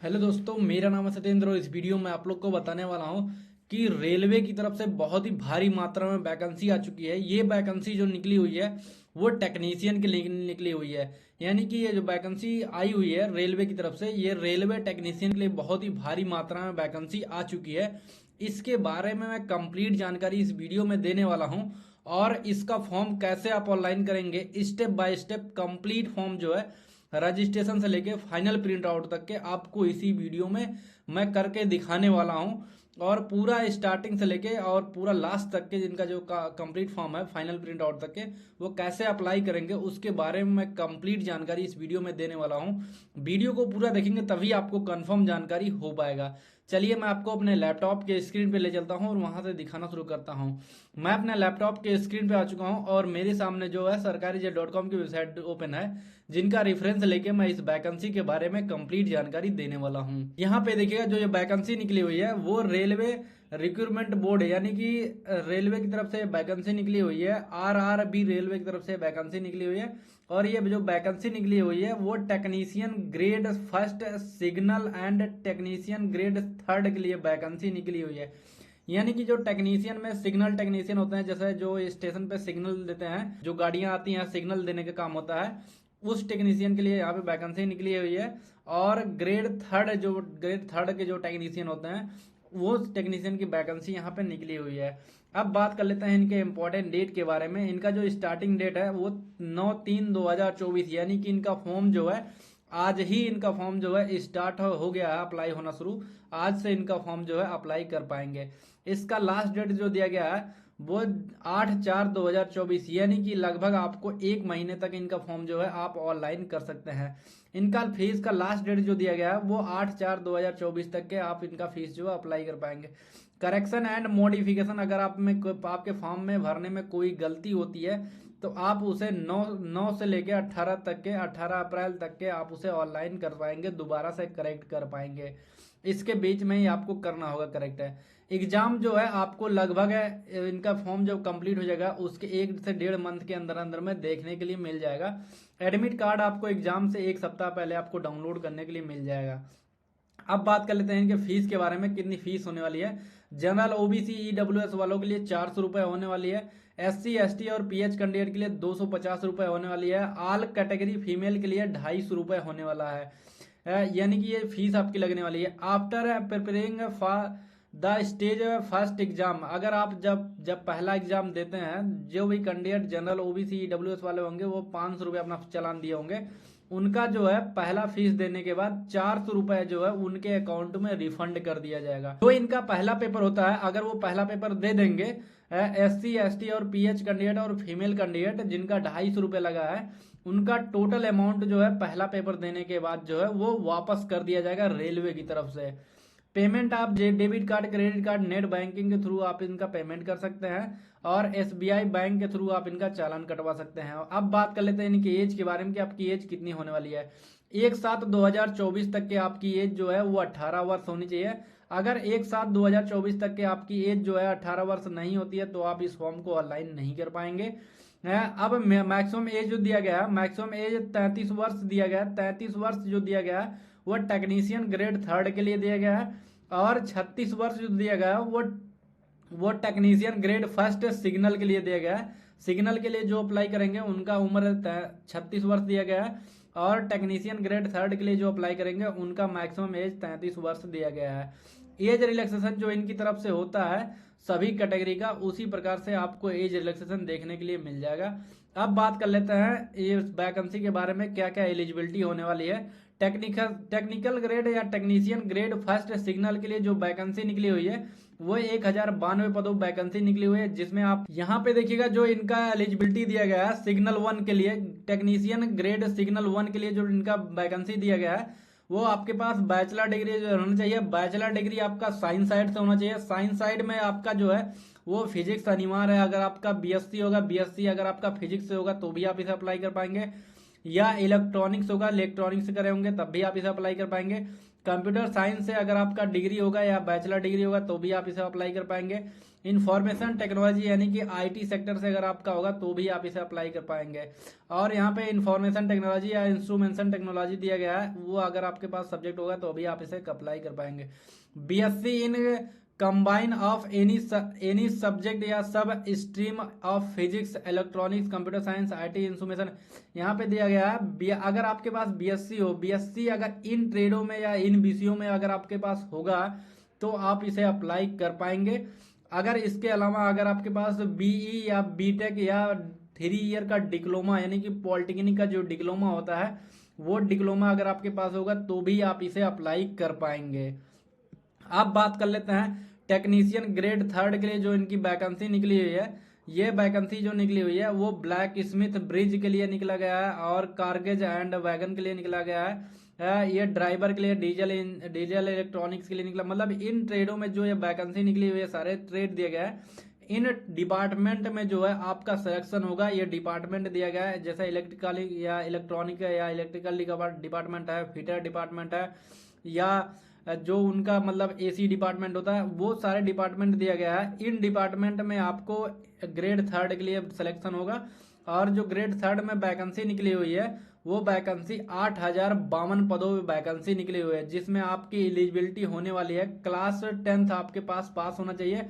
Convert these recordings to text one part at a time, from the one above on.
Hello दोस्तों, मेरा नाम है सत्येंद्र और इस वीडियो में आप लोग को बताने वाला हूं कि रेलवे की तरफ से बहुत ही भारी मात्रा में वैकेंसी आ चुकी है। ये वैकेंसी जो निकली हुई है वो टेक्नीशियन के लिए निकली हुई है। यानी कि ये जो वैकेंसी आई हुई है रेलवे की तरफ से, ये रेलवे टेक्नीशियन के लिए बहुत ही भारी मात्रा में वैकेंसी आ चुकी है। इसके बारे में मैं कंप्लीट जानकारी इस वीडियो में देने वाला हूं और इसका फॉर्म कैसे आप ऑनलाइन करेंगे, step by step complete form जो है रजिस्ट्रेशन से लेके फाइनल प्रिंट आउट तक के आपको इसी वीडियो में मैं करके दिखाने वाला हूं। और पूरा स्टार्टिंग से लेके और पूरा लास्ट तक के जिनका जो कंप्लीट फॉर्म है फाइनल प्रिंट आउट तक के वो कैसे अप्लाई करेंगे उसके बारे में मैं कंप्लीट जानकारी इस वीडियो में देने वाला हूं। वीडियो को पूरा देखेंगे तभी आपको कंफर्म जानकारी हो पाएगा। चलिए मैं आपको अपने लैपटॉप के स्क्रीन पे ले चलता हूं और वहां से दिखाना शुरू करता हूं। मैं अपने लैपटॉप के स्क्रीन पे आ चुका हूं और मेरे सामने जो है सरकारी.com की वेबसाइट ओपन है, जिनका रेफरेंस लेके मैं इस वैकेंसी के बारे में कंप्लीट जानकारी देने वाला हूं। यहाँ पे देखिएगा जो ये वैकेंसी निकली हुई है वो रेलवे रिक्रूटमेंट बोर्ड यानी कि रेलवे की तरफ से वैकेंसी निकली हुई है। RRB रेलवे की तरफ से वैकेंसी निकली हुई है और ये जो वैकेंसी निकली हुई है वो technician grade first signal and technician grade third के लिए वैकेंसी निकली हुई है। यानी कि जो टेक्नीशियन में सिग्नल टेक्नीशियन होते हैं, जैसे जो स्टेशन पे सिग्नल देते हैं, जो गाड़ियां आती हैं सिग्नल देने का काम होता है, उस टेक्नीशियन के लिए यहाँ पे वैकेंसी निकली हुई है। और ग्रेड थर्ड के जो टेक्नीशियन होते हैं वो टेक्नीशियन की वैकेंसी यहाँ पे निकली हुई है। अब बात कर लेते हैं इनके इम्पोर्टेंट डेट के बारे में। इनका जो स्टार्टिंग डेट है वो 9/3/2024, यानी कि इनका फॉर्म जो है आज ही इनका फॉर्म जो है स्टार्ट हो गया है, अप्लाई होना शुरू। आज से इनका फॉर्म जो है अप्लाई कर पाएंगे। इसका लास्ट डेट जो दिया गया है वो 8/4/2024, यानी कि लगभग आपको एक महीने तक इनका फॉर्म जो है आप ऑनलाइन कर सकते हैं। इनका फीस का लास्ट डेट जो दिया गया है वो 8/4/2024 तक के आप इनका फीस जो है अप्लाई कर पाएंगे। करेक्शन एंड मॉडिफिकेशन, अगर आपके फॉर्म में भरने में कोई गलती होती है तो आप उसे 9 से लेके 18 अप्रैल तक के आप उसे ऑनलाइन कर पाएंगे, दोबारा से करेक्ट कर पाएंगे। इसके बीच में ही आपको करना होगा करेक्ट है। एग्जाम जो है आपको लगभग है, इनका फॉर्म जब कंप्लीट हो जाएगा उसके 1 से 1.5 मंथ के अंदर अंदर में देखने के लिए मिल जाएगा। एडमिट कार्ड आपको एग्जाम से 1 सप्ताह पहले आपको डाउनलोड करने के लिए मिल जाएगा। अब बात कर लेते हैं इनके फीस के बारे में, कितनी फीस होने वाली है। जनरल OBC EWS वालों के लिए 400 रुपए होने वाली है। SC ST और PH कैंडिडेट के लिए 250 रुपए होने वाली है। ऑल कैटेगरी फीमेल के लिए 250 रुपए होने वाला है। यानी कि ये फीस आपकी लगने वाली है। After preparing for the stage first exam, अगर आप जब पहला एग्जाम देते हैं, जो भी कैंडिडेट जनरल OBC EWS वाले होंगे वो 500 रुपये अपना चालान दिए होंगे, उनका जो है पहला फीस देने के बाद 400 रुपए जो है उनके अकाउंट में रिफंड कर दिया जाएगा। जो इनका पहला पेपर होता है, अगर वो पहला पेपर दे देंगे, SC ST और PH कैंडिडेट और फीमेल कैंडिडेट जिनका 250 रुपये लगा है, उनका टोटल अमाउंट जो है पहला पेपर देने के बाद जो है वो वापस कर दिया जाएगा रेलवे की तरफ से। पेमेंट आप debit card, credit card, net banking के थ्रू आप इनका पेमेंट कर सकते हैं और SBI बैंक के थ्रू आप इनका चालान कटवा सकते हैं। अब बात कर लेते हैं इनकी एज के बारे में कि आपकी एज कितनी होने वाली है। 1/7/2024 तक के आपकी एज जो है वो 18 वर्ष होनी चाहिए। अगर 1/7/2024 तक के आपकी एज जो है 18 वर्ष नहीं होती है तो आप इस फॉर्म को ऑनलाइन नहीं कर पाएंगे। अब मैक्सिमम एज जो दिया गया है, मैक्सिमम एज 33 वर्ष दिया गया है। 33 वर्ष जो दिया गया है वो टेक्नीशियन ग्रेड थर्ड के लिए दिया गया है और 36 वर्ष जो दिया गया है वो टेक्नीशियन ग्रेड फर्स्ट सिग्नल के लिए दिया गया है। सिग्नल के लिए जो अप्लाई करेंगे उनका उम्र 36 वर्ष दिया गया है और टेक्नीशियन ग्रेड थर्ड के लिए जो अप्लाई करेंगे उनका मैक्सिमम एज 33 वर्ष दिया गया है। एज रिलैक्सेशन जो इनकी तरफ से होता है सभी कैटेगरी का, उसी प्रकार से आपको एज रिलैक्सेशन देखने के लिए मिल जाएगा। अब बात कर लेते हैं ये वैकेंसी के बारे में, क्या क्या एलिजिबिलिटी होने वाली है। टेक्निकल ग्रेड या टेक्नीशियन ग्रेड फर्स्ट सिग्नल के लिए जो वैकेंसी निकली हुई है वो 1092 पदों वैकेंसी निकली हुई है, जिसमें आप यहाँ पे देखिएगा जो इनका एलिजिबिलिटी दिया गया है सिग्नल 1 के लिए, टेक्नीशियन ग्रेड सिग्नल 1 के लिए जो इनका वैकेंसी दिया गया है वो आपके पास बैचलर डिग्री जो होना चाहिए। बैचलर डिग्री आपका साइंस साइड से होना चाहिए। साइंस साइड में आपका जो है वो फिजिक्स अनिवार्य है। अगर आपका BSc होगा BSc, अगर आपका फिजिक्स से होगा तो भी आप इसे अप्लाई कर पाएंगे, या इलेक्ट्रॉनिक्स होगा इलेक्ट्रॉनिक्स से करे होंगे तब भी आप इसे अप्लाई कर पाएंगे। कंप्यूटर साइंस से अगर आपका डिग्री होगा या बैचलर डिग्री होगा तो भी आप इसे अप्लाई कर पाएंगे। इंफॉर्मेशन टेक्नोलॉजी यानी कि आईटी सेक्टर से अगर आपका होगा तो भी आप इसे अप्लाई कर पाएंगे। और यहाँ पे इंफॉर्मेशन टेक्नोलॉजी या इंस्ट्रूमेंटेशन टेक्नोलॉजी दिया गया है, वो अगर आपके पास सब्जेक्ट होगा तो भी आप इसे अप्लाई कर पाएंगे। BSc in combine of any subject या सब stream of physics, electronics, computer science, IT, information, यहाँ पे दिया गया है अगर आपके पास बीएससी हो, बीएससी अगर इन ट्रेडों में या इन विषयों में अगर आपके पास होगा तो आप इसे अप्लाई कर पाएंगे। अगर इसके अलावा अगर आपके पास बीई या बीटेक या 3 ईयर का डिप्लोमा यानी कि पॉलिटेक्निक का जो डिप्लोमा होता है वो डिप्लोमा अगर आपके पास होगा तो भी आप इसे अप्लाई कर पाएंगे। अब बात कर लेते हैं टेक्नीशियन ग्रेड 3 के लिए जो इनकी वैकेंसी निकली हुई है। ये वैकेंसी जो निकली हुई है वो ब्लैक स्मिथ ब्रिज के लिए निकला गया है और कारगेज एंड वैगन के लिए निकला गया है। ये ड्राइवर के लिए, डीजल इलेक्ट्रॉनिक्स के लिए निकला। मतलब इन ट्रेडों में जो ये वैकेंसी निकली हुई है सारे ट्रेड दिए गए हैं। इन डिपार्टमेंट में जो है आपका सिलेक्शन होगा, ये डिपार्टमेंट दिया गया है जैसे इलेक्ट्रिकल या इलेक्ट्रॉनिक या इलेक्ट्रिकल डिपार्टमेंट है, फिटर डिपार्टमेंट है, या जो उनका मतलब एसी डिपार्टमेंट होता है, वो सारे डिपार्टमेंट दिया गया है। इन डिपार्टमेंट में आपको ग्रेड 3 के लिए सिलेक्शन होगा। और जो ग्रेड 3 में वैकेंसी निकली हुई है वो वैकेंसी 8052 पदों में वैकेंसी निकली हुई है, जिसमें आपकी एलिजिबिलिटी होने वाली है क्लास 10th आपके पास होना चाहिए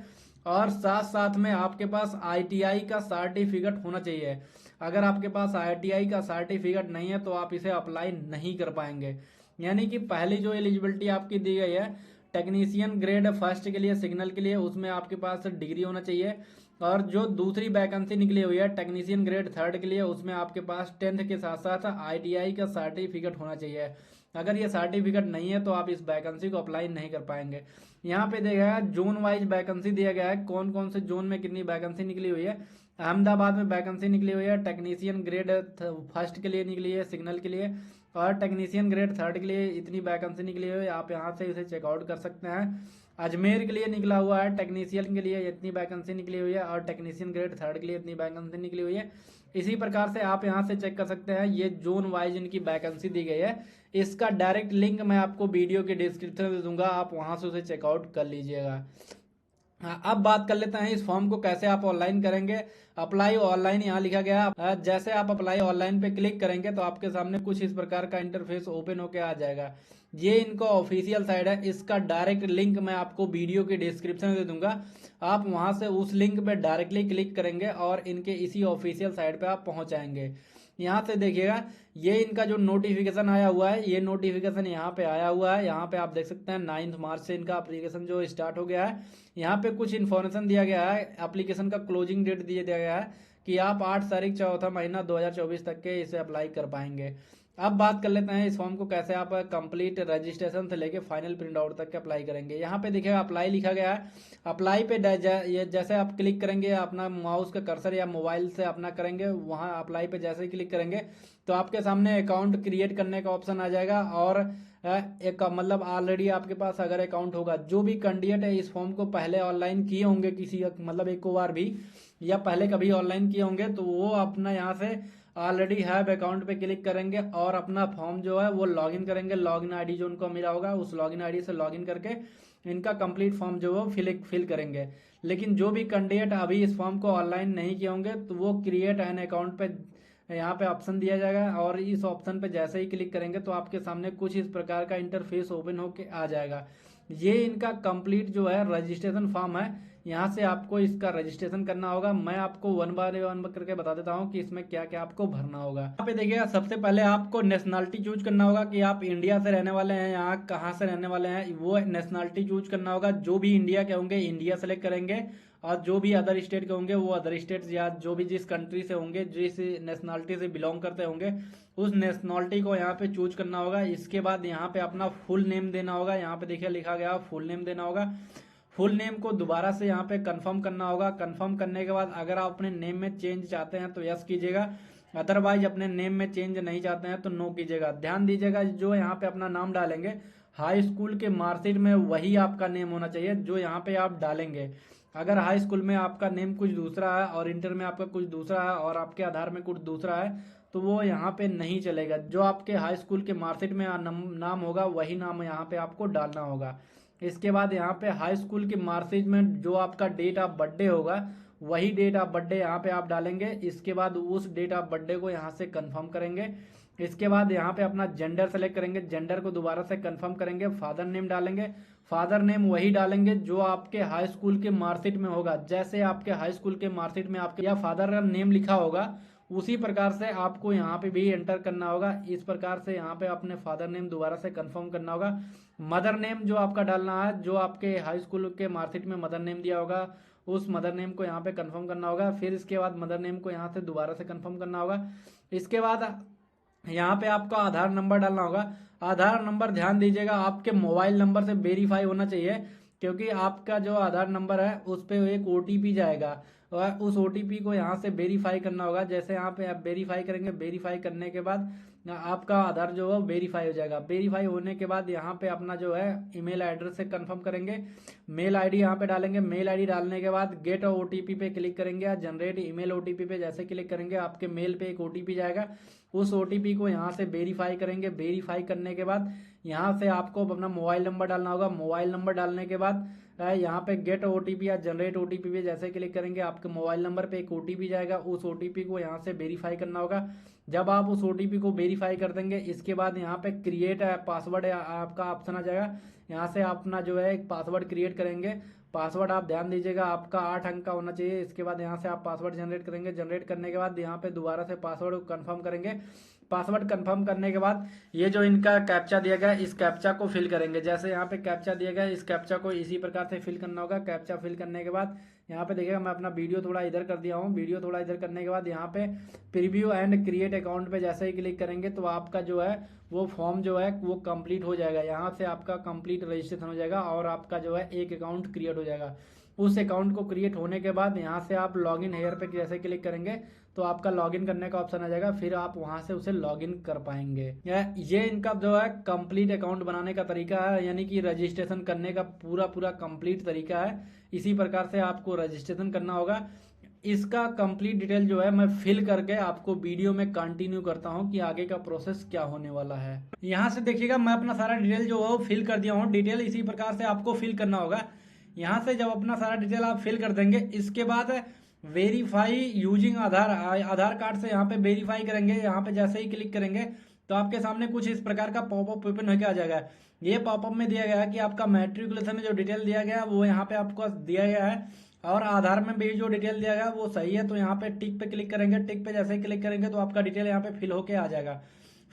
और साथ साथ में आपके पास आईटीआई का सर्टिफिकेट होना चाहिए। अगर आपके पास आईटीआई का सर्टिफिकेट नहीं है तो आप इसे अप्लाई नहीं कर पाएंगे। यानी कि पहली जो एलिजिबिलिटी आपकी दी गई है टेक्नीशियन ग्रेड 1 के लिए, सिग्नल के लिए, उसमें आपके पास डिग्री होना चाहिए। और जो दूसरी वैकेंसी निकली हुई है टेक्नीशियन ग्रेड 3 के लिए, उसमें आपके पास 10th के साथ साथ आईटीआई का सर्टिफिकेट होना चाहिए। अगर ये सर्टिफिकेट नहीं है तो आप इस वैकेंसी को अप्लाई नहीं कर पाएंगे। यहाँ पे देखा है जोन वाइज वैकेंसी दिया गया है, कौन कौन से जोन में कितनी वैकेंसी निकली हुई है। अहमदाबाद में वैकेंसी निकली हुई है टेक्नीशियन ग्रेड 1 के लिए निकली है, सिग्नल के लिए। और टेक्नीशियन ग्रेड 3 के लिए इतनी वैकेंसी निकली हुई है, आप यहाँ से इसे चेकआउट कर सकते हैं। अजमेर के लिए निकला हुआ है टेक्नीशियन के लिए इतनी वैकेंसी निकली हुई है और टेक्नीशियन ग्रेड 3 के लिए इतनी वैकेंसी निकली हुई है। इसी प्रकार से आप यहाँ से चेक कर सकते हैं, ये जोन वाइज इनकी वैकेंसी दी गई है। इसका डायरेक्ट लिंक मैं आपको वीडियो के डिस्क्रिप्शन में दूंगा, आप वहाँ से उसे चेकआउट कर लीजिएगा। हाँ, अब बात कर लेते हैं इस फॉर्म को कैसे आप ऑनलाइन करेंगे। अप्लाई ऑनलाइन यहाँ लिखा गया है। जैसे आप अप्लाई ऑनलाइन पे क्लिक करेंगे तो आपके सामने कुछ इस प्रकार का इंटरफेस ओपन होके आ जाएगा। ये इनका ऑफिशियल साइट है, इसका डायरेक्ट लिंक मैं आपको वीडियो के डिस्क्रिप्शन में दे दूंगा। आप वहां से उस लिंक पे डायरेक्टली क्लिक करेंगे और इनके इसी ऑफिशियल साइट पे आप पहुंच जाएंगे। यहाँ से देखिएगा ये इनका जो नोटिफिकेशन आया हुआ है, ये नोटिफिकेशन यहाँ पे आया हुआ है। यहाँ पे आप देख सकते हैं 9 मार्च से इनका एप्लीकेशन जो स्टार्ट हो गया है। यहाँ पे कुछ इन्फॉर्मेशन दिया गया है, एप्लीकेशन का क्लोजिंग डेट दिया गया है कि आप 8 तारीख 4था महीना 2024 तक के इसे अप्लाई कर पाएंगे। अब बात कर लेते हैं इस फॉर्म को कैसे आप कंप्लीट रजिस्ट्रेशन से लेके फाइनल प्रिंट आउट तक के अप्लाई करेंगे। यहाँ पे देखिएगा अप्लाई लिखा गया है। अप्लाई पे जैसे आप क्लिक करेंगे, अपना माउस का कर्सर या मोबाइल से अपना करेंगे, वहाँ अप्लाई पे जैसे ही क्लिक करेंगे तो आपके सामने अकाउंट क्रिएट करने का ऑप्शन आ जाएगा। और एक मतलब ऑलरेडी आपके पास अगर अकाउंट होगा, जो भी कैंडिडेट है इस फॉर्म को पहले ऑनलाइन किए होंगे किसी मतलब एक बार भी या पहले कभी ऑनलाइन किए होंगे, तो वो अपना यहाँ से ऑलरेडी हैव अकाउंट पे क्लिक करेंगे और अपना फॉर्म जो है वो लॉगिन करेंगे। लॉगिन आईडी जो उनको मिला होगा उस लॉगिन आईडी से लॉगिन करके इनका कंप्लीट फॉर्म जो है फिल करेंगे। लेकिन जो भी कैंडिडेट अभी इस फॉर्म को ऑनलाइन नहीं किए होंगे तो वो क्रिएट एन अकाउंट पे यहाँ पे ऑप्शन दिया जाएगा और इस ऑप्शन पे जैसे ही क्लिक करेंगे तो आपके सामने कुछ इस प्रकार का इंटरफेस ओपन होके आ जाएगा। ये इनका कंप्लीट जो है रजिस्ट्रेशन फॉर्म है, यहाँ से आपको इसका रजिस्ट्रेशन करना होगा। मैं आपको वन बाय वन करके बता देता हूँ कि इसमें क्या क्या आपको भरना होगा। यहाँ पे देखिएगा सबसे पहले आपको नेशनलिटी चूज करना होगा कि आप इंडिया से रहने वाले हैं, यहाँ कहाँ से रहने वाले हैं, वो नेशनलिटी चूज करना होगा। जो भी इंडिया के होंगे इंडिया सेलेक्ट करेंगे और जो भी अदर स्टेट के होंगे वो अदर स्टेट, या जो भी जिस कंट्री से होंगे, जिस नेशनलिटी से बिलोंग करते होंगे उस नेशनलिटी को यहाँ पे चूज करना होगा। इसके बाद यहाँ पे अपना फुल नेम देना होगा। यहाँ पे देखिए लिखा गया फुल नेम देना होगा। फुल नेम को दोबारा से यहाँ पे कंफर्म करना होगा। कंफर्म करने के बाद अगर आप अपने नेम में चेंज चाहते हैं तो यस कीजिएगा, अदरवाइज अपने नेम में चेंज नहीं चाहते हैं तो नो कीजिएगा। ध्यान दीजिएगा जो यहाँ पे अपना नाम डालेंगे हाई स्कूल के मार्कशीट में वही आपका नेम होना चाहिए जो यहाँ पे आप डालेंगे। अगर हाई स्कूल में आपका नेम कुछ दूसरा है और इंटर में आपका कुछ दूसरा है और आपके आधार में कुछ दूसरा है तो वो यहाँ पे नहीं चलेगा। जो आपके हाई स्कूल के मार्कशीट में नाम होगा वही नाम यहाँ पे आपको डालना होगा। इसके बाद यहाँ पे हाई स्कूल की मार्कशीट में जो आपका डेट ऑफ बर्थडे होगा वही डेट ऑफ बर्थडे यहाँ पे आप डालेंगे। इसके बाद उस डेट ऑफ बर्थडे को यहाँ से कंफर्म करेंगे। इसके बाद यहाँ पे अपना जेंडर सेलेक्ट करेंगे, जेंडर को दोबारा से कंफर्म करेंगे, फादर नेम डालेंगे, फादर नेम वही डालेंगे जो आपके हाई स्कूल के मार्कशीट में होगा। जैसे आपके हाई स्कूल के मार्कशीट में आपके या फादर का नेम लिखा होगा उसी प्रकार से आपको यहाँ पे भी एंटर करना होगा। इस प्रकार से यहाँ पे अपने फादर नेम दोबारा से कंफर्म करना होगा। मदर नेम जो आपका डालना है, जो आपके हाई स्कूल के मार्कशीट में मदर नेम दिया होगा उस मदर नेम को यहाँ पे कंफर्म करना होगा। फिर इसके बाद मदर नेम को यहाँ से दोबारा से कंफर्म करना होगा। इसके बाद यहाँ पे आपका आधार नंबर डालना होगा। आधार नंबर ध्यान दीजिएगा आपके मोबाइल नंबर से वेरीफाई होना चाहिए, क्योंकि आपका जो आधार नंबर है उस पर एक ओटीपी जाएगा और उस ओटीपी को यहाँ से वेरीफाई करना होगा। जैसे यहाँ पे आप वेरीफाई करेंगे, वेरीफाई करने के बाद आपका आधार जो है वेरीफाई हो जाएगा। वेरीफाई होने के बाद यहाँ पे अपना जो है ईमेल एड्रेस से कंफर्म करेंगे, मेल आईडी यहाँ पे डालेंगे। मेल आईडी डालने के बाद गेट ओटीपी पे क्लिक करेंगे या जनरेट ईमेल ओटीपी पे जैसे क्लिक करेंगे आपके मेल पे एक ओटीपी जाएगा। उस ओटीपी को यहाँ से वेरीफाई करेंगे। वेरीफाई करने के बाद यहाँ से आपको अपना मोबाइल नंबर डालना होगा। मोबाइल नंबर डालने के बाद यहाँ पे गेट ओटीपी या जनरेट ओटीपी पे जैसे क्लिक करेंगे आपके मोबाइल नंबर पे एक ओटीपी जाएगा। उस ओटीपी को यहाँ से वेरीफाई करना होगा। जब आप उस ओटीपी को वेरीफाई कर देंगे इसके बाद यहाँ पे क्रिएट पासवर्ड आपका ऑप्शन आ जाएगा। यहाँ से अपना जो है एक पासवर्ड क्रिएट करेंगे। पासवर्ड आप ध्यान दीजिएगा आपका 8 अंक का होना चाहिए। इसके बाद यहाँ से आप पासवर्ड जनरेट करेंगे। जनरेट करने के बाद यहाँ पे दोबारा से पासवर्ड कंफर्म करेंगे। पासवर्ड कंफर्म करने के बाद ये जो इनका कैप्चा दिया गया इस कैप्चा को फिल करेंगे। जैसे यहाँ पे कैप्चा दिया गया इस कैप्चा को इसी प्रकार से फिल करना होगा। कैप्चा फिल करने के बाद यहाँ पे देखिएगा मैं अपना वीडियो थोड़ा इधर कर दिया हूँ। वीडियो थोड़ा इधर करने के बाद यहाँ पे प्रीव्यू एंड क्रिएट अकाउंट पे जैसे ही क्लिक करेंगे तो आपका जो है वो फॉर्म जो है वो कंप्लीट हो जाएगा। यहाँ से आपका कंप्लीट रजिस्ट्रेशन हो जाएगा और आपका जो है एक अकाउंट क्रिएट हो जाएगा। उस अकाउंट को क्रिएट होने के बाद यहाँ से आप लॉगिन हेयर पे जैसे क्लिक करेंगे तो आपका लॉगिन करने का ऑप्शन आ जाएगा। फिर आप वहां से उसे लॉगिन कर पाएंगे। ये इनका जो है कंप्लीट अकाउंट बनाने का तरीका है, यानी कि रजिस्ट्रेशन करने का पूरा कंप्लीट तरीका है। इसी प्रकार से आपको रजिस्ट्रेशन करना होगा। इसका कंप्लीट डिटेल जो है मैं फिल करके आपको वीडियो में कंटिन्यू करता हूं कि आगे का प्रोसेस क्या होने वाला है। यहाँ से देखिएगा मैं अपना सारा डिटेल जो है वो फिल कर दिया हूँ। डिटेल इसी प्रकार से आपको फिल करना होगा। यहाँ से जब अपना सारा डिटेल आप फिल कर देंगे इसके बाद वेरीफाई यूजिंग आधार कार्ड से यहाँ पे वेरीफाई करेंगे। यहाँ पे जैसे ही क्लिक करेंगे तो आपके सामने कुछ इस प्रकार का पॉपअप ओपन होकर आ जाएगा। ये पॉपअप में दिया गया है कि आपका मैट्रिकुलेशन में जो डिटेल दिया गया है वो यहाँ पे आपको दिया गया है और आधार में भी जो डिटेल दिया गया है वो सही है। तो यहाँ पे टिक पे क्लिक करेंगे। टिक पे जैसे ही क्लिक करेंगे तो आपका डिटेल यहाँ पे फिल होके आ जाएगा।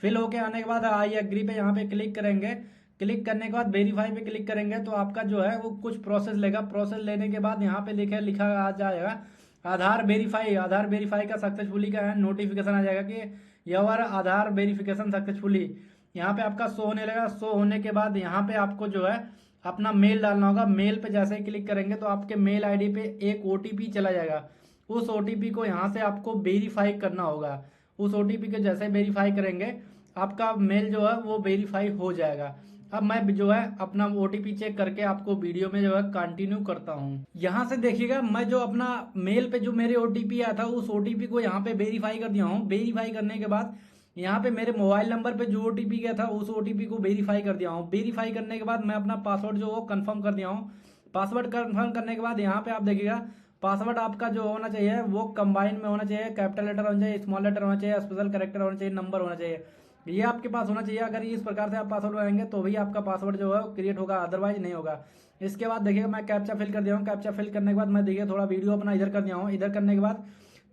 फिल होके आने के बाद आई एग्री पे यहाँ पे क्लिक करेंगे। क्लिक करने के बाद वेरीफाई पे क्लिक करेंगे तो आपका जो है वो कुछ प्रोसेस लेगा। प्रोसेस लेने के बाद यहाँ पे लिखा आ जाएगा आधार वेरीफाई का सक्सेसफुली का है नोटिफिकेशन आ जाएगा कि योर आधार वेरिफिकेशन सक्सेसफुली यहाँ पे आपका शो होने लगेगा। शो होने के बाद यहाँ पे आपको जो है अपना मेल डालना होगा। मेल पे जैसे ही क्लिक करेंगे तो आपके मेल आईडी पे एक ओटीपी चला जाएगा। उस ओटीपी को यहाँ से आपको वेरीफाई करना होगा। उस ओटीपी को जैसे वेरीफाई करेंगे आपका मेल जो है वो वेरीफाई हो जाएगा। अब मैं जो है अपना ओटीपी चेक करके आपको वीडियो में जो है कंटिन्यू करता हूँ। यहाँ से देखिएगा मैं जो अपना मेल पे जो मेरे ओटीपी आया था उस ओटीपी को यहाँ पे वेरीफाई कर दिया हूँ। वेरीफाई करने के बाद यहाँ पे मेरे मोबाइल नंबर पे जो ओटीपी गया था उस ओटीपी को वेरीफाई कर दिया हूँ। वेरीफाई करने के बाद मैं अपना पासवर्ड जो वो कंफर्म कर दिया हूँ। पासवर्ड कंफर्म करने के बाद यहाँ पे आप देखिएगा पासवर्ड आपका जो होना चाहिए वो कंबाइन में होना चाहिए। कैपिटल लेटर होना चाहिए, स्मॉल लेटर होना चाहिए, स्पेशल कैरेक्टर होना चाहिए, नंबर होना चाहिए। ये आपके पास होना चाहिए। अगर इस प्रकार से आप पासवर्ड बनाएंगे तो भी आपका पासवर्ड जो है क्रिएट होगा, अदरवाइज नहीं होगा। इसके बाद देखिएगा मैं कैप्चा फिल कर दिया हूँ। कैप्चा फिल करने के बाद मैं देखिए थोड़ा वीडियो अपना इधर कर दिया हूँ। इधर करने के बाद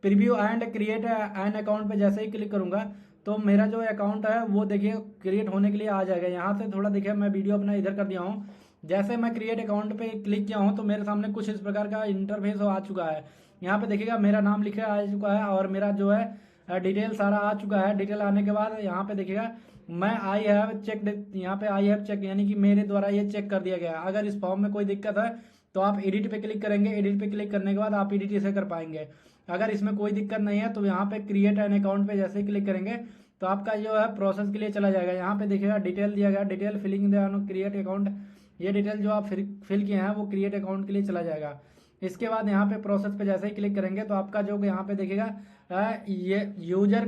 preview and create an account पे जैसे ही क्लिक करूंगा तो मेरा जो अकाउंट है वो देखिए क्रिएट होने के लिए आ जाएगा। यहाँ से थोड़ा देखिए मैं वीडियो अपना इधर कर दिया हूँ। जैसे मैं क्रिएट अकाउंट पे क्लिक किया हूँ तो मेरे सामने कुछ इस प्रकार का इंटरफेस आ चुका है। यहाँ पे देखिएगा मेरा नाम लिखा आ चुका है और मेरा जो है डिटेल सारा आ चुका है। डिटेल आने के बाद यहाँ पे देखिएगा मैं आई हैव चेक, यहाँ पे आई हैव चेक यानी कि मेरे द्वारा ये चेक कर दिया गया। अगर इस फॉर्म में कोई दिक्कत है तो आप एडिट पे क्लिक करेंगे। एडिट पे क्लिक करने के बाद आप एडिट इसे कर पाएंगे। अगर इसमें कोई दिक्कत नहीं है तो यहाँ पे क्रिएट एन अकाउंट पे जैसे क्लिक करेंगे तो आपका जो है प्रोसेस के लिए चला जाएगा। यहाँ पे देखिएगा डिटेल दिया गया, डिटेल फिलिंग क्रिएट अकाउंट। ये डिटेल जो आप फिल किए हैं वो क्रिएट अकाउंट के लिए चला जाएगा। इसके बाद यहाँ पे प्रोसेस पे जैसे ही क्लिक करेंगे तो आपका जो यहाँ पे देखिएगा ये यूजर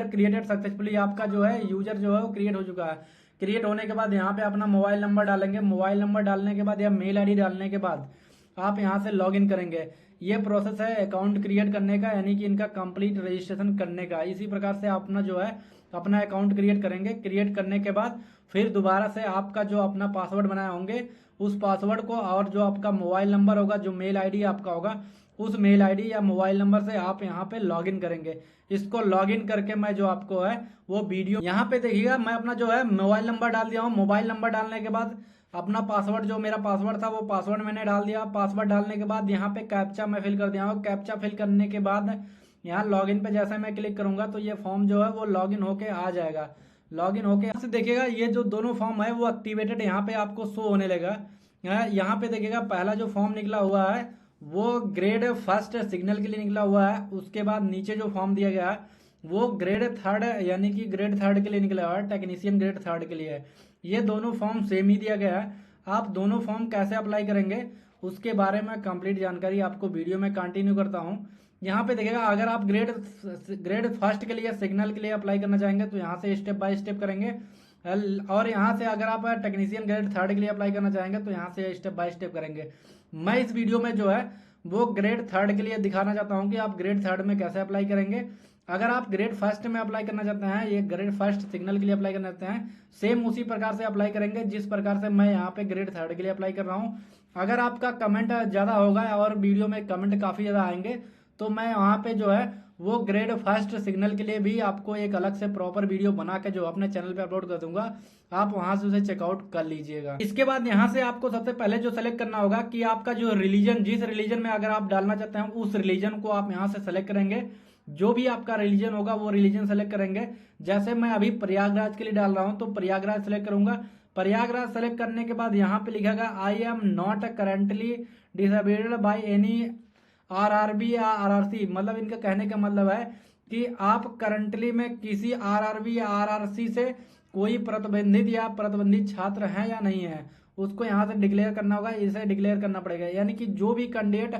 क्रिएटेड सक्सेसफुली, आपका जो है यूजर जो है वो क्रिएट हो चुका है। क्रिएट होने के बाद यहाँ पे अपना मोबाइल नंबर डालेंगे। मोबाइल नंबर डालने के बाद या मेल आईडी डालने के बाद आप यहाँ से लॉगिन करेंगे। ये प्रोसेस है अकाउंट क्रिएट करने का, यानी कि इनका कंप्लीट रजिस्ट्रेशन करने का। इसी प्रकार से अपना जो है अपना अकाउंट क्रिएट करेंगे। क्रिएट करने के बाद फिर दोबारा से आपका जो अपना पासवर्ड बनाए होंगे उस पासवर्ड को और जो आपका मोबाइल नंबर होगा, जो मेल आईडी आपका होगा, उस मेल आईडी या मोबाइल नंबर से आप यहाँ पे लॉगिन करेंगे। इसको लॉगिन करके मैं जो आपको है वो वीडियो यहाँ पे देखिएगा। मैं अपना जो है मोबाइल नंबर डाल दिया हूँ। मोबाइल नंबर डालने के बाद अपना पासवर्ड, जो मेरा पासवर्ड था वो पासवर्ड मैंने डाल दिया। पासवर्ड डालने के बाद यहाँ पे कैप्चा मैं फिल कर दिया हूँ। कैप्चा फिल करने के बाद यहाँ लॉगिन पे जैसे मैं क्लिक करूंगा तो ये फॉर्म जो है वो लॉगिन होके आ जाएगा। लॉगिन होके यहाँ से देखिएगा ये जो दोनों फॉर्म है वो एक्टिवेटेड यहाँ पे आपको शो होने लगा। यहाँ पे देखिएगा पहला जो फॉर्म निकला हुआ है वो ग्रेड फर्स्ट सिग्नल के लिए निकला हुआ है। उसके बाद नीचे जो फॉर्म दिया गया है वो ग्रेड थर्ड, यानी कि ग्रेड थर्ड के लिए निकला हुआ है, टेक्नीशियन ग्रेड थर्ड के लिए है। ये दोनों फॉर्म सेम ही दिया गया है। आप दोनों फॉर्म कैसे अप्लाई करेंगे उसके बारे में कंप्लीट जानकारी आपको वीडियो में कंटिन्यू करता हूँ। यहाँ पे देखिएगा अगर आप ग्रेड फर्स्ट के लिए सिग्नल के लिए अप्लाई करना चाहेंगे तो यहाँ से स्टेप बाय स्टेप करेंगे। और यहाँ से अगर आप टेक्नीशियन ग्रेड थर्ड के लिए अप्लाई करना चाहेंगे तो यहाँ से स्टेप बाय स्टेप करेंगे। मैं इस वीडियो में जो है वो ग्रेड थर्ड के लिए दिखाना चाहता हूँ कि आप ग्रेड थर्ड में कैसे अप्लाई करेंगे। अगर आप ग्रेड फर्स्ट में अप्लाई करना चाहते हैं, ये ग्रेड फर्स्ट सिग्नल के लिए अप्लाई करना चाहते हैं, सेम उसी प्रकार से अप्लाई करेंगे जिस प्रकार से मैं यहाँ पे ग्रेड थर्ड के लिए अप्लाई कर रहा हूँ। अगर आपका कमेंट ज़्यादा होगा और वीडियो में कमेंट काफ़ी ज़्यादा आएंगे तो मैं वहाँ पे जो है वो ग्रेड फर्स्ट सिग्नल के लिए भी आपको एक अलग से प्रॉपर वीडियो बना के जो अपने चैनल पे अपलोड कर दूंगा, आप वहां से उसे चेकआउट कर लीजिएगा। इसके बाद यहाँ से आपको सबसे पहले जो सेलेक्ट करना होगा कि आपका जो रिलीजन, जिस रिलीजन में अगर आप डालना चाहते हैं उस रिलीजन को आप यहाँ से सेलेक्ट करेंगे। जो भी आपका रिलीजन होगा वो रिलीजन सेलेक्ट करेंगे। जैसे मैं अभी प्रयागराज के लिए डाल रहा हूँ तो प्रयागराज सेलेक्ट करूंगा। प्रयागराज सेलेक्ट करने के बाद यहाँ पे लिखेगा I am not currently disabled by any RRB या आरआरसी। मतलब इनका कहने का मतलब है कि आप करंटली में किसी आरआरबी या आरआरसी से कोई प्रतिबंधित या प्रतिबंधित छात्र हैं या नहीं है, उसको यहाँ से डिक्लेयर करना होगा। इसे डिक्लेयर करना पड़ेगा, यानी कि जो भी कैंडिडेट